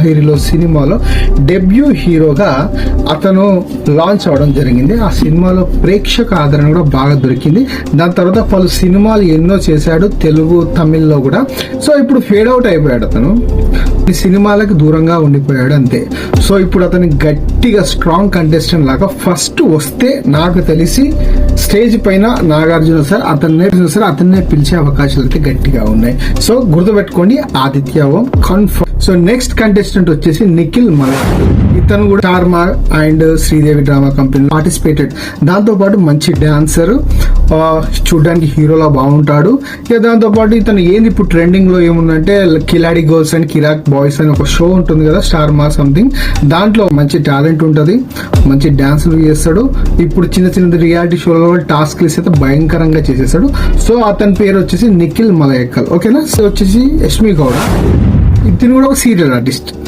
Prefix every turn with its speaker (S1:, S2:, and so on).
S1: లాహిరిలో సినిమాలో డెబ్యూ హీరోగా అతను లాంచ్ అవడం జరిగింది. ఆ సినిమాలో ప్రేక్షక ఆదరణ కూడా బాగా దొరికింది. దాని తర్వాత పలు సినిమాలు ఎన్నో చేశాడు, తెలుగు తమిళ్లో కూడా. సో ఇప్పుడు ఫేడ్ అవుట్ అయిపోయాడు అతను, ఈ సినిమాలకు దూరంగా ఉండిపోయాడు అంతే. సో ఇప్పుడు అతని గట్టిగా స్ట్రాంగ్ కంటెస్టెంట్ లాగా ఫస్ట్ వస్తే నాకు తెలిసి స్టేజ్ పైన నాగార్జున సార్ అతన్నే పిలిచే అవకాశాలు అయితే గట్టిగా ఉన్నాయి. సో గుర్తుపెట్టుకోండి, ఆదిత్య ఓం కన్ఫర్మ్. సో నెక్స్ట్ కంటెస్టెంట్ వచ్చేసి నిఖిల్ మలయాళం. ఇతను కూడా Star Maa and Sridevi drama company participated. దాంతో పాటు మంచి డాన్సర్, చూడడానికి హీరోలా బాగుంటాడు. ఇక దాంతో పాటు ఇతను ఏంది ఇప్పుడు ట్రెండింగ్ లో ఏముందంటే కిలాడి గర్ల్స్ అండ్ కిరాక్ బాయ్స్ అని ఒక షో ఉంటుంది కదా, స్టార్మా సంథింగ్. దాంట్లో మంచి టాలెంట్ ఉంటది, మంచి డాన్సులు చేస్తాడు. ఇప్పుడు చిన్న చిన్న రియాలిటీ షోలో టాస్క్లు అయితే భయంకరంగా చేసేసాడు. సో అతని పేరు వచ్చేసి నిఖిల్ మలయక్కల్. ఓకేనా. సో వచ్చేసి యష్మి గౌడ, ఇతను కూడా ఒక సీరియల్ ఆర్టిస్ట్.